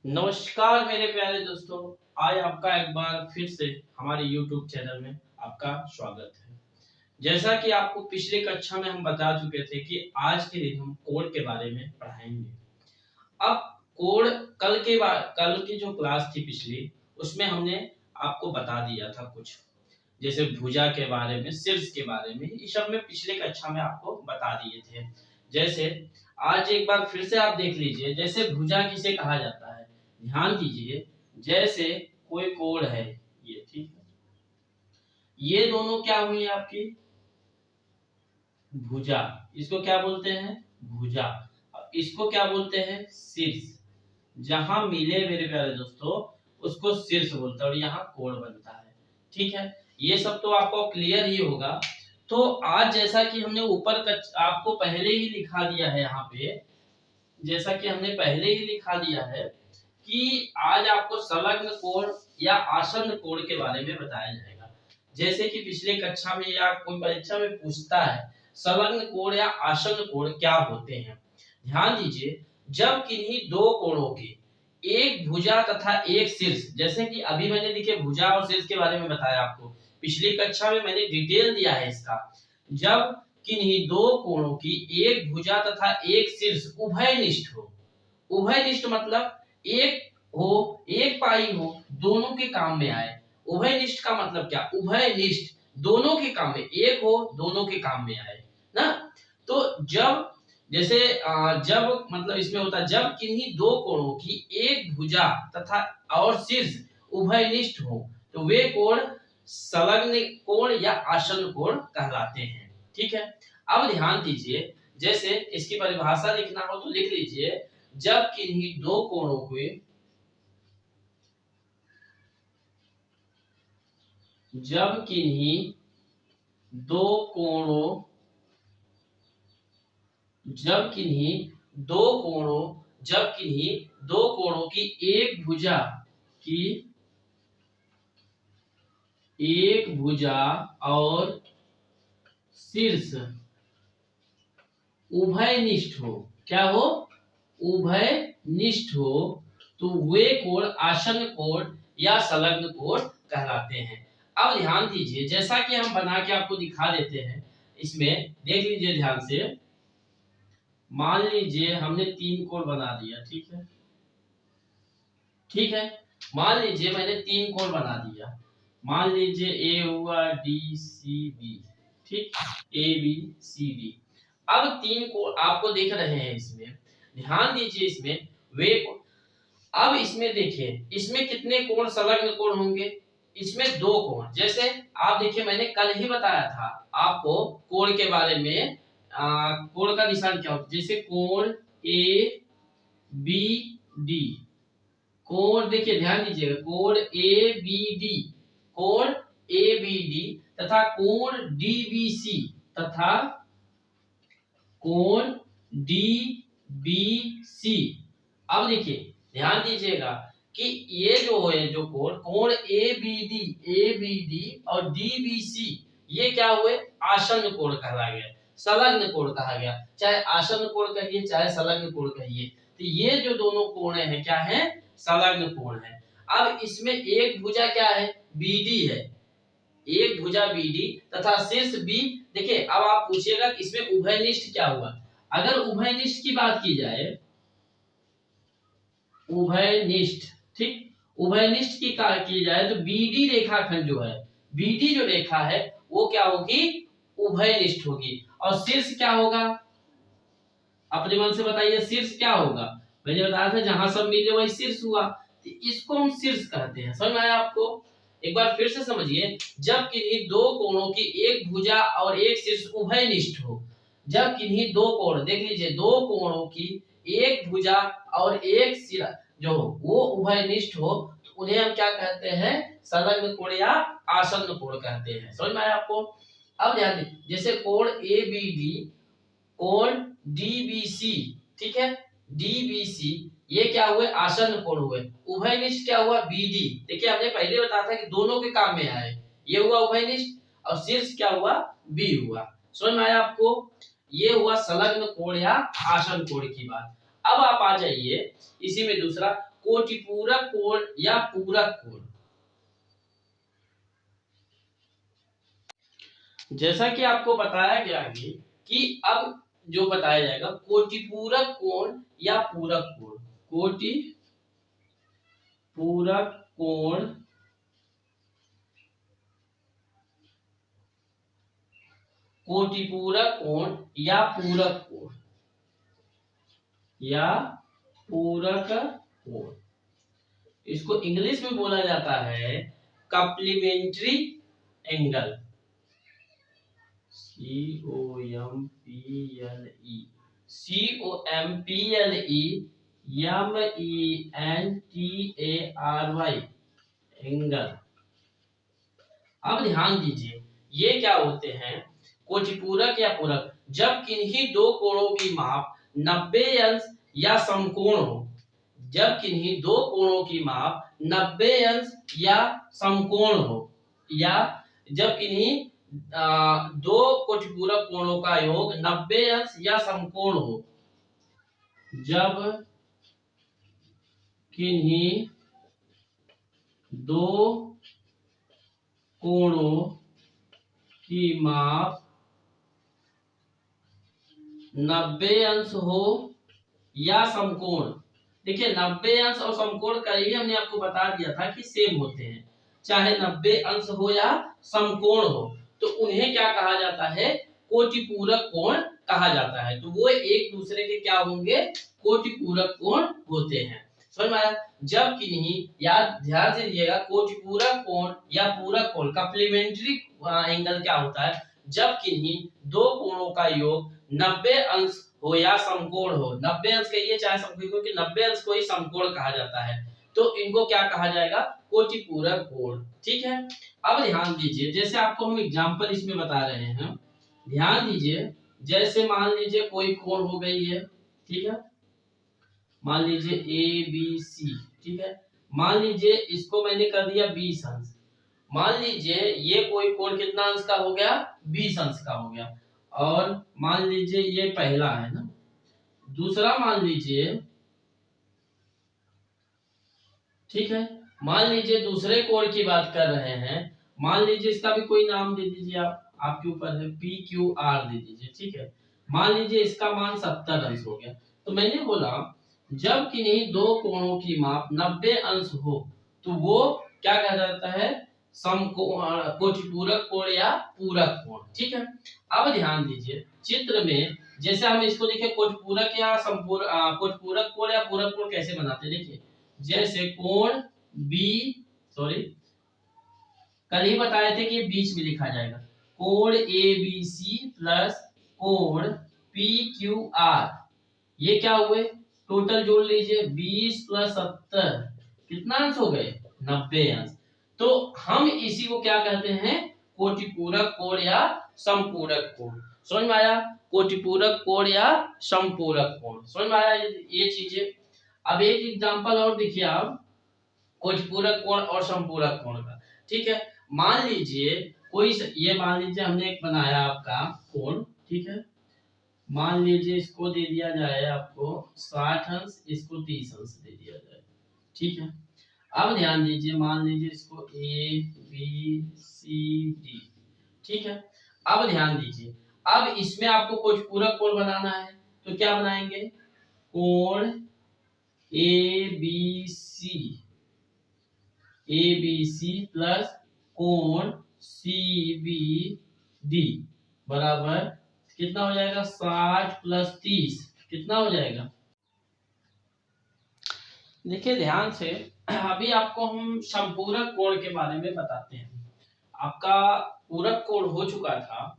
नमस्कार मेरे प्यारे दोस्तों। आज आपका एक बार फिर से हमारे YouTube चैनल में आपका स्वागत है। जैसा कि आपको पिछले कक्षा में हम बता चुके थे कि आज के दिन हम कोड के बारे में पढ़ाएंगे। अब कोड कल की जो क्लास थी पिछली, उसमें हमने आपको बता दिया था कुछ, जैसे भुजा के बारे में, शीर्ष के बारे में, ये सब में पिछले कक्षा में आपको बता दिए थे। जैसे आज एक बार फिर से आप देख लीजिए, जैसे भुजा किसे कहा जाता है। ध्यान दीजिए, जैसे कोई कोण है ये, ठीक है, ये दोनों क्या हुई आपकी भुजा, इसको क्या बोलते हैं भुजा, इसको क्या बोलते हैं शीर्ष। जहां मिले मेरे प्यारे दोस्तों उसको शीर्ष बोलते हैं और यहाँ कोण बनता है। ठीक है, ये सब तो आपको क्लियर ही होगा। तो आज जैसा कि हमने ऊपर आपको पहले ही लिखा दिया है, यहाँ पे जैसा कि हमने पहले ही लिखा दिया है कि आज आपको संलग्न कोण या आसन्न कोण के बारे में बताया जाएगा। जैसे कि पिछले कक्षा में या कोई परीक्षा में पूछता है संलग्न कोण या आसन्न कोण क्या होते हैं। ध्यान दीजिए, जब किन्हीं दो कोणों के एक भुजा तथा एक शीर्ष, जैसे कि अभी मैंने देखिए भुजा और शीर्ष के बारे में बताया आपको, पिछली कक्षा में मैंने डिटेल दिया है इसका। जब किन्हीं दो कोणों की एक भुजा तथा एक शीर्ष उभयनिष्ठ हो, उभयनिष्ठ मतलब एक हो, एक पाई हो, दोनों के काम में आए। उभयनिष्ठ का मतलब क्या, उभयनिष्ठ दोनों के काम में, एक हो दोनों के काम में आए ना। तो जब जैसे जब मतलब इसमें होता है जब किन्हीं दो कोणों की एक भुजा तथा और शीर्ष उभयनिष्ठ हो तो वे कोण संलग्न कोण या आसन्न कोण कहलाते हैं। ठीक है, अब ध्यान दीजिए, जैसे इसकी परिभाषा लिखना हो तो लिख लीजिए, जब किन्हीं दो कोणों के जब किन्हीं दो कोणों जब किन्हीं दो कोणों जब किन्हीं दो कोणों की एक भुजा और शीर्ष उभयनिष्ठ हो, क्या हो उभयनिष्ठ हो, तो वे कोण आसन्न कोण या संलग्न कोण कहलाते हैं। अब ध्यान दीजिए, जैसा कि हम बना के आपको दिखा देते हैं, इसमें देख लीजिए ध्यान से। मान लीजिए हमने तीन कोण बना दिया, ठीक है, ठीक है, मान लीजिए मैंने तीन कोण बना दिया। मान लीजिए ए हुआ डी सी बी, ठीक, ए बी सी डी। अब तीन कोण आपको दिख रहे हैं, इसमें ध्यान दीजिए, इसमें वे कोण। अब इसमें देखिए, इसमें कितने कोण संलग्न कोण होंगे, इसमें दो कोण। जैसे आप देखिए, मैंने कल ही बताया था आपको कोण के बारे में, कोण का निशान क्या होता है। जैसे कोण ए बी डी, कोण देखिए ध्यान दीजिएगा, कोण ए बी डी, कोण ए बी डी तथा कोण डी बी सी तथा कोण डी बी सी। अब देखिए ध्यान दीजिएगा कि ये जो है जो कोण ए बी डी और डी बी सी, ये क्या हुए आसन्न कोण कहला गया, संलग्न कोण कहा गया। चाहे आसन्न कोण कहिए चाहे संलग्न कोण कहिए, तो ये जो दोनों कोण हैं क्या है, संलग्न कोण है। अब इसमें एक भुजा क्या है, बीडी है, एक भुजा बीडी तथा शीर्ष बी। देखिए अब आप पूछिएगा कि इसमें उभयनिष्ठ क्या हुआ। अगर उभयनिष्ठ की बात की जाए, उभयनिष्ठ, ठीक, उभयनिष्ठ की जाए तो बीडी रेखाखंड जो है, बीडी जो रेखा है वो क्या होगी, उभयनिष्ठ होगी। और शीर्ष क्या होगा, अपने मन से बताइए शीर्ष क्या होगा। मैंने बताया था जहां सब मिले वही शीर्ष हुआ, तो इसको हम शीर्ष कहते हैं। समझ में आया आपको, एक बार फिर से समझिए, जब किन्हीं दो कोणों की एक भुजा और एक शीर्ष उभयनिष्ठ हो, जब किन्हीं दो कोण, देख लीजिए, दो कोणों की एक भुजा और एक सिरा जो वो उभयनिष्ठ हो तो उन्हें हम क्या कहते हैं, संलग्न कोण या आसन्न कोण कहते हैं। समझ में आया आपको। अब ध्यान दीजिए, जैसे कोण ए बी डी, कोण डी बी सी, ठीक है, डी बी सी, ये क्या हुए आसन्न कोण हुए। उभयनिष्ठ क्या हुआ, बीडी। देखिए हमने पहले बताया था कि दोनों के काम में आए, ये हुआ उभयनिष्ठ, और शीर्ष क्या हुआ, बी हुआ। समझ में आया आपको, ये हुआ संलग्न कोण या आसन्न कोण की बात। अब आप आ जाइए इसी में दूसरा कोटिपूरक कोण या पूरक कोण। जैसा कि आपको बताया गया है कि अब जो बताया जाएगा कोटिपूरक कोण या पूरक कोण। कोटिपूरक कोण कोटिपूरक कोण या पूरक कोण या पूरक कोण। इसको इंग्लिश में बोला जाता है कॉम्प्लीमेंट्री एंगल। COMPLEMENTARY angle. अब ध्यान दीजिए ये क्या होते हैं कोटिपूरक या पूरक। जब किन्हीं दो कोणों की माप 90 अंश या समकोण हो। जब किन्हीं दो कोणों की माप 90 अंश या समकोण हो या जब किन्हीं दो कोटिपूरक कोणों का योग 90 अंश या समकोण हो। जब किन्हीं दो कोणों की माप 90 अंश हो या समकोण। देखिए 90 अंश और समकोण का ये हमने आपको बता दिया था कि सेम होते हैं, चाहे 90 अंश हो या समकोण हो तो उन्हें क्या कहा जाता है कोटिपूरक कोण कहा जाता है। तो वो एक दूसरे के क्या होंगे कोटिपूरक कोण होते हैं। समझ में आया। जब किन्हीं याद ध्यान से दीजिएगा कोटिपूरक कोण या पूरक कोण कॉम्प्लीमेंट्री एंगल क्या होता है जब किन्हीं दो कोणों का योग 90 अंश हो या समकोण हो। 90 अंश कहिए चाहे समकोण, क्योंकि 90 अंश को ही समकोण कहा जाता है तो इनको क्या कहा जाएगा कोटिपूरक कोण। ठीक है। अब ध्यान दीजिए जैसे आपको हम एग्जांपल इसमें बता रहे हैं, ध्यान दीजिए जैसे मान लीजिए कोई कोण हो गई है, ठीक है, मान लीजिए ABC, ठीक है, मान लीजिए इसको मैंने कर दिया 20 अंश। मान लीजिए ये कोई कोण कितना अंश का हो गया 20 अंश का हो गया। और मान लीजिए ये पहला है ना, दूसरा मान लीजिए, ठीक है, मान लीजिए दूसरे कोण की बात कर रहे हैं, मान लीजिए इसका भी कोई नाम दे दीजिए आप, आपके ऊपर है, PQR दे दीजिए। ठीक है, मान लीजिए इसका मान 70 अंश हो गया। तो मैंने बोला जब किन्हीं दो कोणों की माप 90 अंश हो तो वो क्या कहा जाता है समकोण कोटिपूरक कोण या पूरक कोण। ठीक है। अब ध्यान दीजिए चित्र में जैसे हम इसको देखिए कोटिपूरक या कोटिपूरक कोण या पूरक कोण कैसे बनाते हैं। देखिए जैसे कोण कल ही बताए थे कि बीच में लिखा जाएगा कोण ABC प्लस कोण PQR। ये क्या हुए टोटल जोड़ लीजिए 20 प्लस 70 कितना अंश हो गए 90 अंश। तो हम इसी को क्या कहते हैं कोटिपूरक कोण या समपूरक कोण। समझ में आया। कोटिपूरक कोण या समपूरक कोण समझ में आया ये चीजें। अब एक एग्जांपल और देखिए आप कोटिपूरक कोण और समपूरक कोण का। ठीक है, मान लीजिए कोई ये मान लीजिए हमने एक बनाया आपका कोण, ठीक है, मान लीजिए इसको दे दिया जाए आपको 60 अंश, इसको 30 अंश दे दिया जाए। ठीक है, अब ध्यान दीजिए मान लीजिए इसको ABCD। ठीक है, अब ध्यान दीजिए अब इसमें आपको कोटिपूरक कोण बनाना है तो क्या बनाएंगे कोण ABC प्लस कोण CBD बराबर कितना हो जाएगा 60 प्लस 30 कितना हो जाएगा। देखिए ध्यान से अभी आपको हम समपूरक कोण के बारे में बताते हैं। आपका पूरक कोण हो चुका था,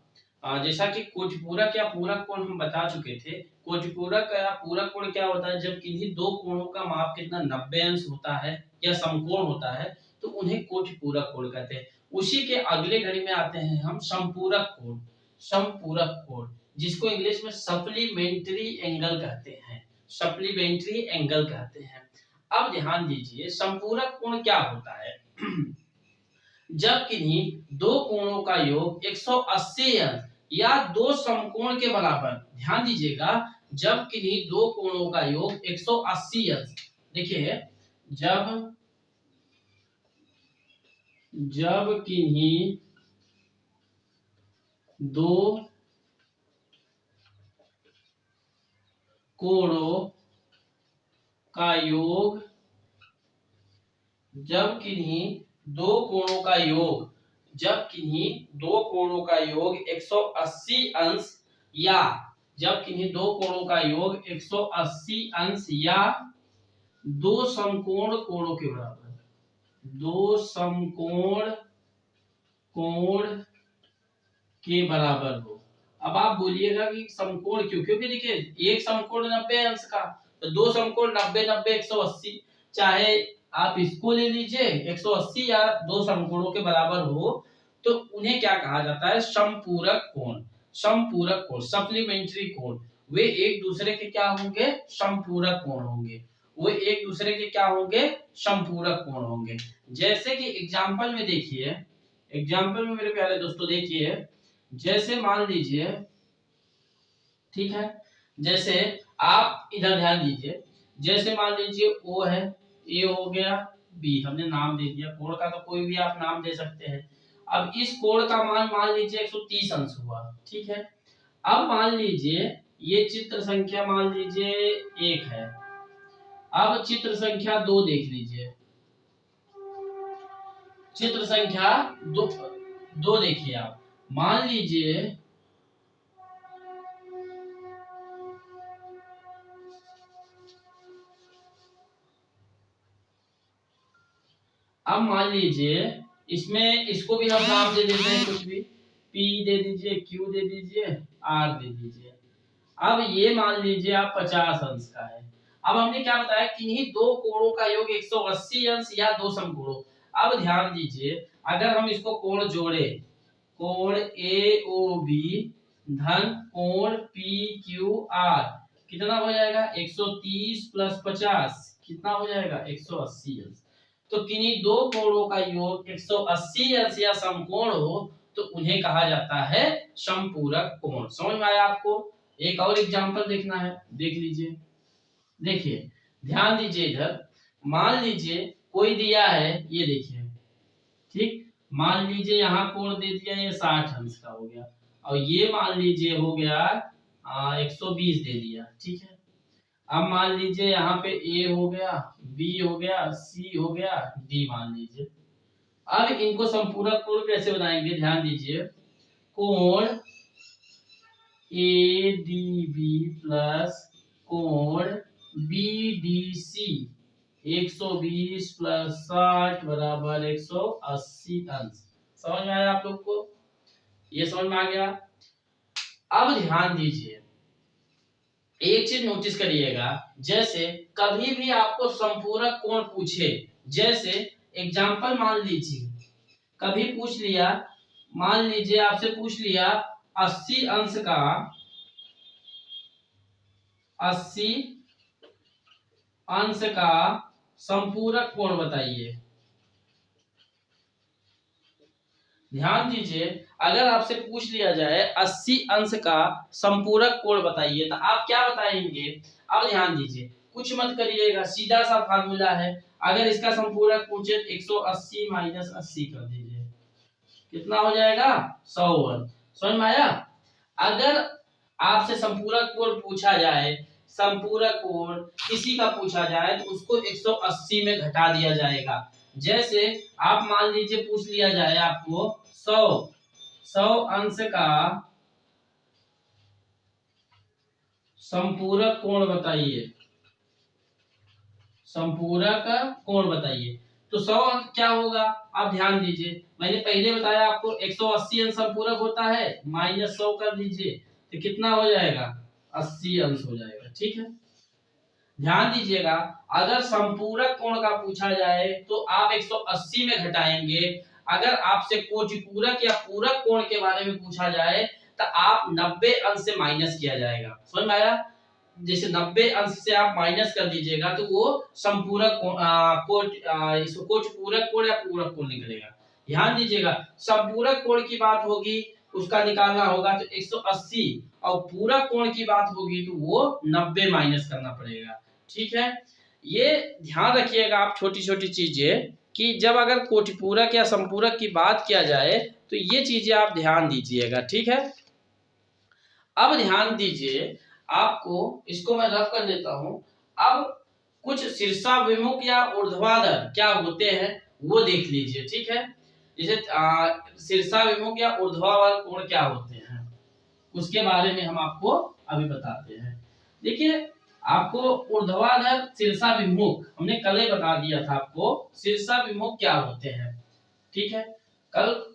जैसा कि कोटिपूरक या पूरक कोण हम बता चुके थे। कोटिपूरक या पूरक कोण क्या होता है जब किन्हीं दो कोणों का माप कितना 90 अंश होता है या समकोण होता है तो उन्हें कोटिपूरक कोण कहते हैं। उसी के अगले घड़ी में आते हैं हम समपूरक कोण। समपूरक कोण जिसको इंग्लिश में सप्लीमेंट्री एंगल कहते हैं, सप्लीमेंट्री एंगल कहते हैं। अब ध्यान दीजिए समपूरक कोण क्या होता है जब किन्हीं दो कोणों का योग 180 अंश या दो समकोण के बराबर। ध्यान दीजिएगा जब किन्हीं दो कोणों का योग 180 अंश, देखिए जब जब किन्हीं दो कोणों का योग, जब किन्हीं दो कोणों का योग, जब किन्हीं दो कोणों का योग 180 अंश या जब किन्हीं दो कोणों का योग 180 अंश या दो समकोण कोणों के बराबर, दो समकोण कोण के बराबर हो। अब आप बोलिएगा कि समकोण क्यों, क्योंकि देखिए एक समकोण 90 अंश का, तो दो समकोण 90 90 180, चाहे आप इसको ले लीजिए 180 या दो समकोणों के बराबर हो, तो उन्हें क्या कहा जाता है, समपूरक कोण। समपूरक कोण, सप्लीमेंट्री कोण, वे एक दूसरे के क्या होंगे, समपूरक कोण होंगे। वो एक दूसरे के क्या होंगे, समपूरक कोण होंगे। जैसे कि एग्जांपल में देखिए, एग्जांपल में मेरे प्यारे दोस्तों देखिए, जैसे मान लीजिए, ठीक है, जैसे आप इधर ध्यान दीजिए, जैसे मान लीजिए ओ है, ए हो गया, बी, हमने नाम दे दिया, कोण का तो कोई भी आप नाम दे सकते हैं। अब इस कोण का मान लीजिए 130 अंश हुआ, ठीक है। अब मान लीजिए ये चित्र संख्या मान लीजिए 1 है। अब चित्र संख्या 2 देख लीजिए, चित्र संख्या 2 देखिए आप, मान लीजिए अब मान लीजिए इसमें इसको भी हम नाम दे देते हैं, कुछ भी, P दे दीजिए, Q दे दीजिए, R दे दीजिए। अब ये मान लीजिए आप 50 अंश का है। अब हमने क्या बताया, किन्हीं दो कोणों का योग 180 अंश या दो समकोणों। अब ध्यान दीजिए, अगर हम इसको कोण जोड़े, कोण AOB धन कोण PQR कितना हो जाएगा, 130 प्लस 50 कितना हो जाएगा, 180 अंश। तो किन्हीं दो कोणों का योग 180 अंश या समकोण हो, तो उन्हें कहा जाता है समपूरक कोण। समझ में आया आपको? एक और एग्जांपल देखना है, देख लीजिए, देखिए ध्यान दीजिए इधर, मान लीजिए कोई दिया है, ये देखिए, ठीक, मान लीजिए यहाँ कोण दे दिया, ये 60 अंश का हो गया, और ये मान लीजिए हो गया 120 दे दिया, ठीक है। अब मान लीजिए यहाँ पे ए हो गया, बी हो गया, सी हो गया, डी मान लीजिए। अब इनको संपूरक कोण कैसे बनाएंगे, ध्यान दीजिए, कोण ADB प्लस कोण BDC 120 प्लस 60 बराबर 180 अंश। समझ में आया आप लोग को? ये समझ में आ गया। अब ध्यान दीजिए, एक चीज नोटिस करिएगा, जैसे कभी भी आपको संपूरक कोण पूछे, जैसे एग्जांपल मान लीजिए कभी पूछ लिया, मान लीजिए आपसे पूछ लिया 80 अंश का 80 अंश का संपूरक कोण बताइए। ध्यान दीजिए, अगर आपसे पूछ लिया जाए 80 अंश का संपूरक कोण बताइए, तो आप क्या बताएंगे? अब ध्यान दीजिए, कुछ मत करिएगा, सीधा सा फार्मूला है, अगर इसका संपूरक पूछे 180 माइनस 80 कर दीजिए, कितना हो जाएगा, 100। समझ में आया? अगर आपसे संपूरक कोण पूछा जाए, संपूरक कोण किसी का पूछा जाए, तो उसको 180 में घटा दिया जाएगा। जैसे आप मान लीजिए पूछ लिया जाए आपको 100 अंश का संपूरक कोण बताइए, संपूरक कोण बताइए, तो 100 अंश क्या होगा? आप ध्यान दीजिए, मैंने पहले बताया आपको 180 अंश संपूरक होता है, माइनस 100 कर दीजिए, तो कितना हो जाएगा, 80 अंश हो जाएगा, ठीक है। ध्यान दीजिएगा, अगर संपूरक कोण का पूछा जाए तो आप 180 में घटाएंगे, अगर आपसे कोटिपूरक या पूरक कोण के बारे में पूछा जाए तो आप 90 अंश से माइनस किया जाएगा। समझ में आया? जैसे 90 अंश से आप माइनस कर दीजिएगा तो वो संपूरक इसको कोटिपूरक कोण या पूरक कोण निकलेगा। ध्यान दीजिएगा, संपूरक कोण की बात होगी, उसका निकालना होगा तो 180, और पूरक कोण की बात होगी तो वो 90 माइनस करना पड़ेगा, ठीक है। ये ध्यान रखिएगा आप छोटी छोटी चीजें कि जब अगर कोटिपूरक या संपूरक की बात किया जाए तो ये चीजें आप ध्यान दीजिएगा, ठीक है। अब ध्यान दीजिए, आपको इसको मैं रफ कर देता हूं। अब कुछ शीर्षाभिमुख या ऊर्ध्वाधर क्या होते हैं वो देख लीजिए, ठीक है। जैसे शीर्षाभिमुख या ऊर्ध्वाधर कोण क्या होते हैं उसके बारे में हम आपको अभी बताते हैं। देखिए, आपको ऊर्ध्वाधर शीर्षाभिमुख हमने कल ही बता दिया था आपको शीर्षाभिमुख क्या होते हैं, ठीक है। कल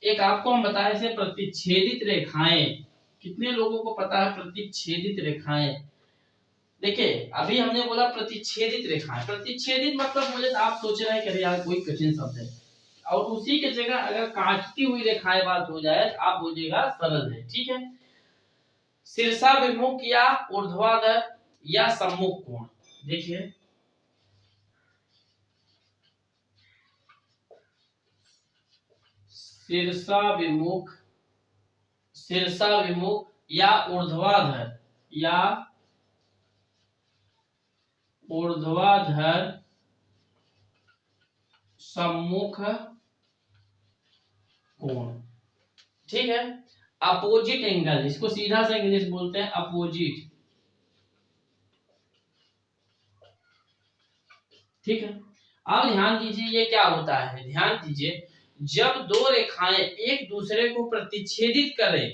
एक आपको हम बताए थे प्रतिच्छेदित रेखाएं। कितने लोगों को पता है प्रतिच्छेदित रेखाएं? देखिए, अभी हमने बोला प्रतिच्छेदित रेखाएं। प्रतिच्छेदित मतलब मुझे आप सोच रहे हैं कि यार कोई कठिन शब्द है, और उसी की जगह अगर काटती हुई रेखाएं बात हो जाए तो आप बोलिएगा सरल है, ठीक है। शीर्षाभिमुख या ऊर्ध्वाधर या सम्मुख कोण, देखिए शीर्षाभिमुख या ऊर्ध्वाधर सम्मुख कोण, ठीक है। अपोजिट एंगल, इसको सीधा सा इंग्लिश बोलते हैं अपोजिट, ठीक है। अब ध्यान दीजिए ये क्या होता है, ध्यान दीजिए, जब दो रेखाएं एक दूसरे को प्रतिच्छेदित करें,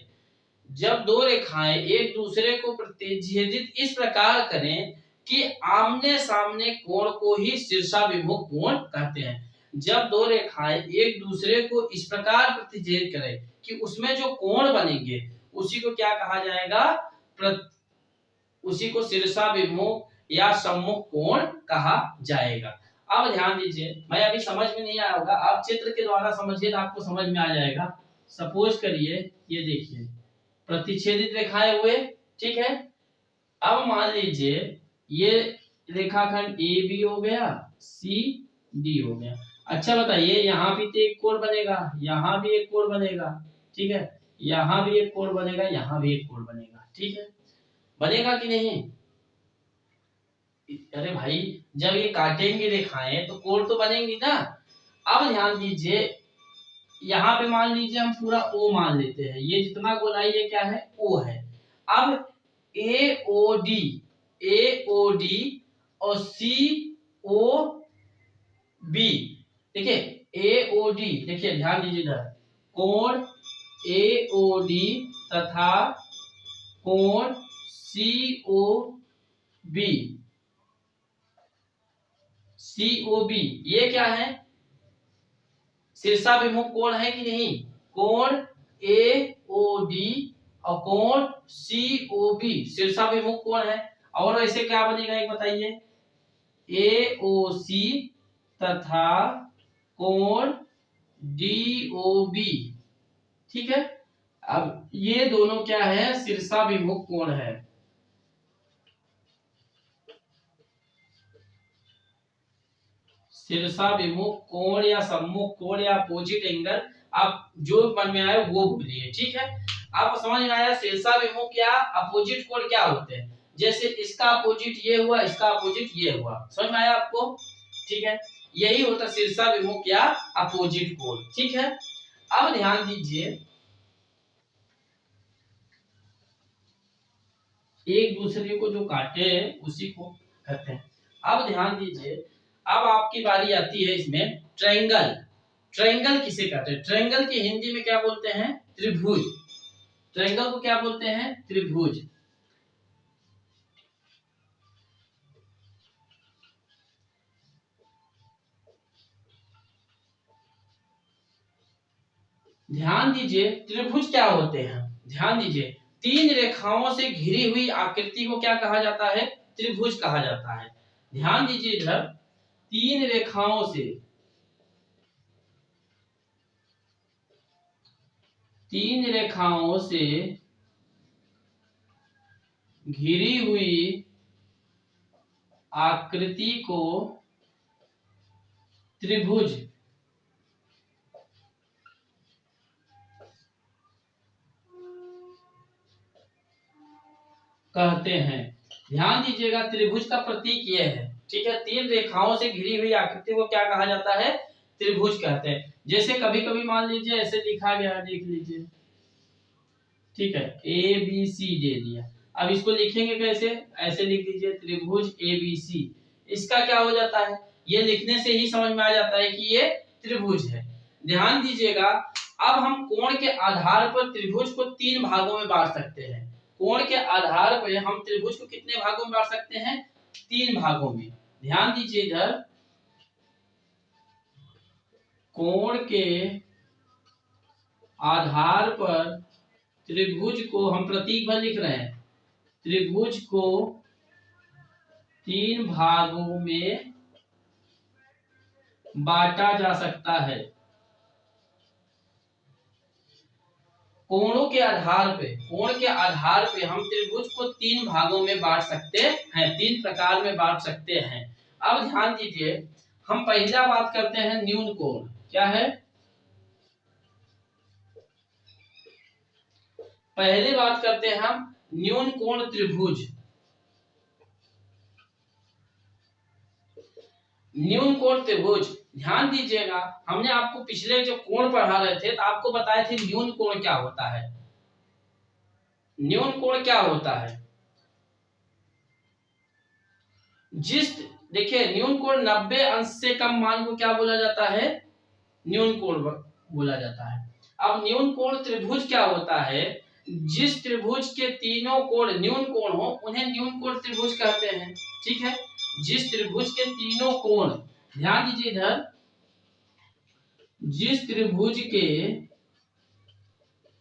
जब दो रेखाएं एक दूसरे को प्रतिच्छेदित इस प्रकार करें कि आमने सामने कोण को ही शीर्षाभिमुख कोण कहते हैं। जब दो रेखाएं एक दूसरे को इस प्रकार प्रतिच्छेदित करें कि उसमें जो कोण बनेंगे उसी को क्या कहा जाएगा, उसी को शीर्षाभिमुख या सम्मुख कोण कहा जाएगा। अब ध्यान दीजिए, मैं अभी समझ में नहीं आया होगा, आप चित्र के द्वारा समझिए तो आपको समझ में आ जाएगा। सपोज करिए ये देखिए प्रतिच्छेदित रेखाएं हुए, ठीक है। अब मान लीजिए ये रेखाखंड ए बी हो गया, सी डी हो गया। अच्छा बताइए, यहाँ भी तो एक कोण बनेगा, यहाँ भी एक कोण बनेगा, ठीक है, यहाँ भी एक कोण बनेगा, यहाँ भी एक कोण बनेगा, ठीक है। बनेगा कि नहीं? अरे भाई, जब ये काटेंगे रेखाएं तो कोण तो बनेंगी ना। अब ध्यान दीजिए, यहाँ पे मान लीजिए हम पूरा ओ मान लेते हैं, ये जितना गोलाई ये क्या है, ओ है। अब ए ओ डी और सी ओ बी, देखिए ए ओ डी, देखिए ध्यान दीजिए इधर, कोण ए ओ डी तथा कोण सी ओ बी, ये क्या है, शीर्षाभिमुख कोण है कि नहीं। कोण ए ओ डी और कोण सी ओ बी शीर्षाभिमुख कोण है। और ऐसे क्या बनेगा एक बताइए, ए ओ सी तथा कोण डी ओ बी, ठीक है। अब ये दोनों क्या है, शीर्षाभिमुख कोण है। शीर्षाभिमुख कोण या सम्मुख कोण या अपोजिट एंगल, आप जो मन में आए वो बोलिए, ठीक है। आपको समझ में आया शीर्षाभिमुख या अपोजिट कोण क्या होते हैं। जैसे इसका अपोजिट ये हुआ, इसका अपोजिट ये हुआ, समझ में आया आपको, ठीक है। यही होता शीर्षाभिमुख या अपोजिट कोण, ठीक है। अब ध्यान दीजिए, एक दूसरे को जो काटे उसी को कहते हैं। अब ध्यान दीजिए, अब आपकी बारी आती है इसमें ट्रायंगल। ट्रायंगल किसे कहते हैं, ट्रायंगल की हिंदी में क्या बोलते हैं, त्रिभुज। ट्रायंगल को क्या बोलते हैं, त्रिभुज। ध्यान दीजिए, त्रिभुज क्या होते हैं, ध्यान दीजिए, तीन रेखाओं से घिरी हुई आकृति को क्या कहा जाता है, त्रिभुज कहा जाता है। ध्यान दीजिए इधर, तीन रेखाओं से, तीन रेखाओं से घिरी हुई आकृति को त्रिभुज कहते हैं। ध्यान दीजिएगा त्रिभुज का प्रतीक ये है, ठीक है। 3 रेखाओं से घिरी हुई आकृति को क्या कहा जाता है? त्रिभुज कहते हैं। जैसे कभी कभी मान लीजिए ऐसे लिखा गया है, देख लीजिए, ठीक है, ए बी सी दे दिया। अब इसको लिखेंगे कैसे? ऐसे लिख दीजिए त्रिभुज ए बी सी। इसका क्या हो जाता है? ये लिखने से ही समझ में आ जाता है कि ये त्रिभुज है। ध्यान दीजिएगा, अब हम कोण के आधार पर त्रिभुज को 3 भागों में बांट सकते हैं। कोण के आधार पर हम त्रिभुज को कितने भागों में बांट सकते हैं? 3 भागों में। ध्यान दीजिए इधर, कोण के आधार पर त्रिभुज को हम प्रतीक भर लिख रहे हैं, त्रिभुज को 3 भागों में बांटा जा सकता है। कोणों के आधार पे, कोण के आधार पे हम त्रिभुज को 3 भागों में बांट सकते हैं, 3 प्रकार में बांट सकते हैं। अब ध्यान दीजिए, हम पहला बात करते हैं न्यून कोण। क्या है? पहले बात करते हैं हम न्यून कोण त्रिभुज। न्यून कोण त्रिभुज, ध्यान दीजिएगा, हमने आपको पिछले जो कोण पढ़ा रहे थे तो आपको बताए थे न्यून कोण क्या होता है। न्यून कोण क्या होता है? देखिए, न्यून कोण 90 अंश से कम मान को क्या बोला जाता है? न्यून कोण बोला जाता है। अब न्यून कोण त्रिभुज क्या होता है? जिस त्रिभुज के तीनों कोण न्यून कोण हो उन्हें न्यून कोण त्रिभुज कहते हैं, ठीक है। जिस त्रिभुज के तीनों कोण, ध्यान दीजिए इधर, जिस त्रिभुज के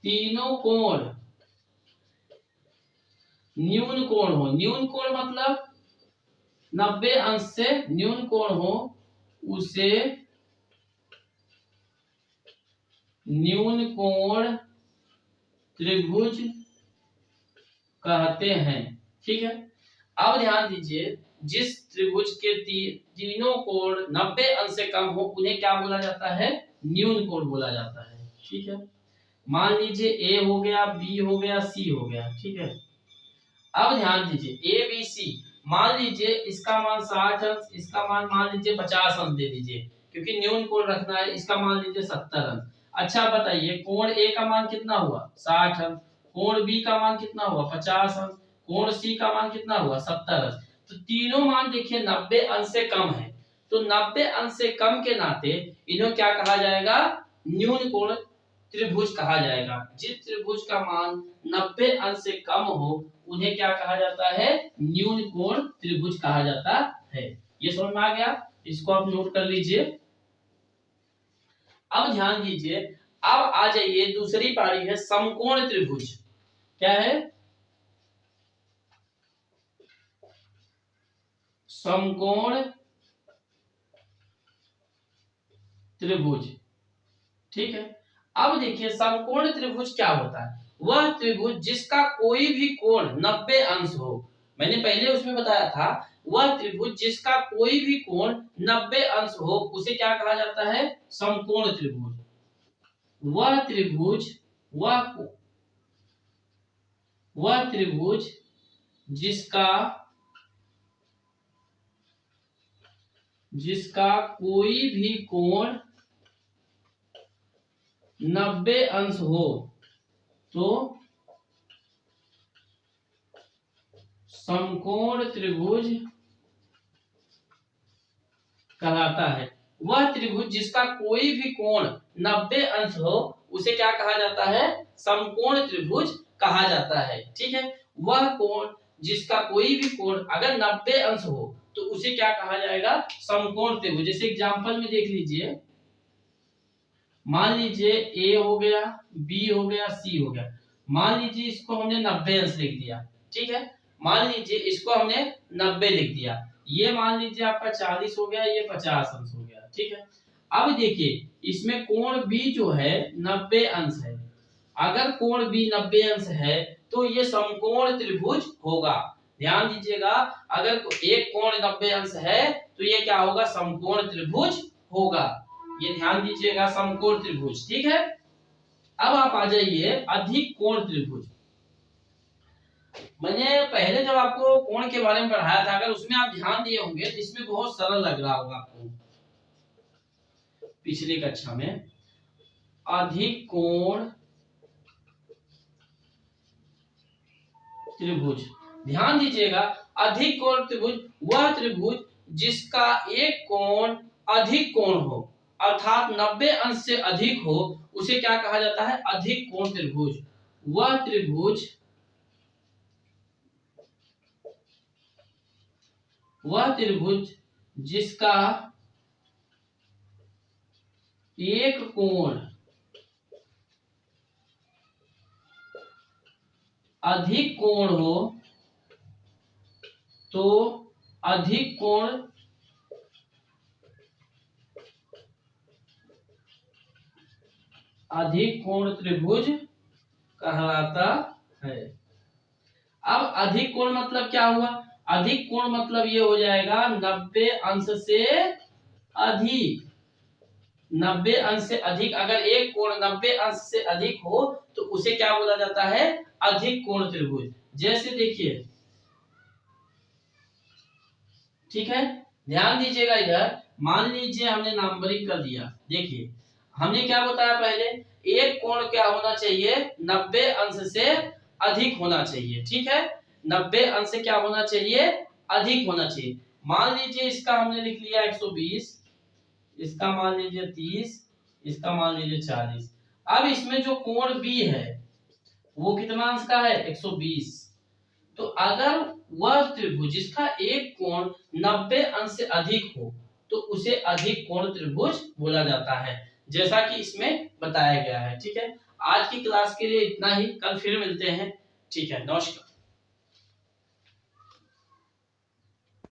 तीनों कोण न्यून कोण हो, न्यून कोण मतलब 90 अंश से न्यून कोण हो, उसे न्यून कोण त्रिभुज कहते हैं, ठीक है। अब ध्यान दीजिए, जिस त्रिभुज के तीनों कोण 90 अंश से कम हो उन्हें क्या बोला जाता है? न्यून कोण बोला जाता है, ठीक है। मान लीजिए ए हो गया, बी हो गया, सी हो गया, ठीक है। अब ध्यान दीजिए ए बी सी, मान लीजिए इसका मान 60 अंश, इसका मान लीजिए 50 अंश दे दीजिए, क्योंकि न्यून कोण रखना है। इसका मान लीजिए 70 अंश। अच्छा बताइए, कोण ए का मान कितना हुआ? 60 अंश। कोण बी का मान कितना हुआ? 50 अंश। कोण सी का मान कितना हुआ? 70 अंश। तो तीनों मान देखिए 90 अंश से कम है, तो 90 अंश से कम के नाते इन्हें क्या कहा जाएगा? न्यून कोण त्रिभुज कहा जाएगा। जिस त्रिभुज का मान 90 अंश से कम हो उन्हें क्या कहा जाता है? न्यून कोण त्रिभुज कहा जाता है। ये समझ में आ गया? इसको आप नोट कर लीजिए। अब ध्यान दीजिए, अब आ जाइए, दूसरी पारी है समकोण त्रिभुज। क्या है? समकोण त्रिभुज, ठीक है। अब देखिए, समकोण त्रिभुज क्या होता है? वह त्रिभुज जिसका कोई भी कोण 90 अंश हो। मैंने पहले उसमें बताया था, वह त्रिभुज जिसका कोई भी कोण 90 अंश हो उसे क्या कहा जाता है? समकोण त्रिभुज। वह त्रिभुज जिसका कोई भी कोण 90 अंश हो तो समकोण त्रिभुज कहलाता है। वह त्रिभुज जिसका कोई भी कोण 90 अंश हो उसे क्या कहा जाता है? समकोण त्रिभुज कहा जाता है, ठीक है। वह कोण जिसका कोई भी कोण अगर 90 अंश हो तो उसे क्या कहा जाएगा? समकोण त्रिभुज। जैसे एग्जांपल में देख लीजिए, मान लीजिए ए हो गया, बी हो गया, सी हो गया। मान लीजिए इसको हमने 90 अंश लिख दिया, ठीक है। मान लीजिए इसको हमने 90 लिख दिया, ये मान लीजिए आपका 40 हो गया, ये 50 अंश हो गया, ठीक है। अब देखिए, इसमें कोण बी जो है 90 अंश है। अगर कोण बी 90 अंश है तो ये समकोण त्रिभुज होगा। ध्यान दीजिएगा, अगर एक कोण 90 अंश है तो ये क्या होगा? समकोण त्रिभुज होगा। ये ध्यान दीजिएगा, समकोण त्रिभुज, ठीक है। अब आप आ जाइए अधिक कोण त्रिभुज। मैंने पहले जब आपको कोण के बारे में पढ़ाया था, अगर उसमें आप ध्यान दिए होंगे तो इसमें बहुत सरल लग रहा होगा आपको। पिछली कक्षा में अधिक कोण त्रिभुज, ध्यान दीजिएगा, अधिक कोण त्रिभुज वह त्रिभुज जिसका एक कोण अधिक कोण हो, अर्थात 90 अंश से अधिक हो, उसे क्या कहा जाता है? अधिक कोण त्रिभुज। वह त्रिभुज जिसका एक कोण अधिक कोण हो तो अधिक कोण त्रिभुज कहलाता है। अब अधिक कोण मतलब क्या हुआ? अधिक कोण मतलब ये हो जाएगा 90 अंश से अधिक। 90 अंश से अधिक, अगर एक कोण 90 अंश से अधिक हो तो उसे क्या बोला जाता है? अधिक कोण त्रिभुज। जैसे देखिए, ठीक है, ध्यान दीजिएगा इधर, मान लीजिए हमने नंबरिंग कर दिया। देखिए हमने क्या बताया पहले, एक कोण क्या होना चाहिए? 90 अंश से अधिक होना चाहिए। ठीक है, 90 अंश से क्या होना चाहिए? अधिक होना चाहिए। मान लीजिए इसका हमने लिख लिया 120, इसका मान लीजिए 30, इसका मान लीजिए 40। अब इसमें जो कोण बी है वो कितना अंश का है? 120। तो अगर वह त्रिभुज जिसका एक कोण 90 अंश से अधिक हो तो उसे अधिक कोण त्रिभुज बोला जाता है, जैसा कि इसमें बताया गया है। ठीक है, आज की क्लास के लिए इतना ही, कल फिर मिलते हैं। ठीक है, नमस्कार।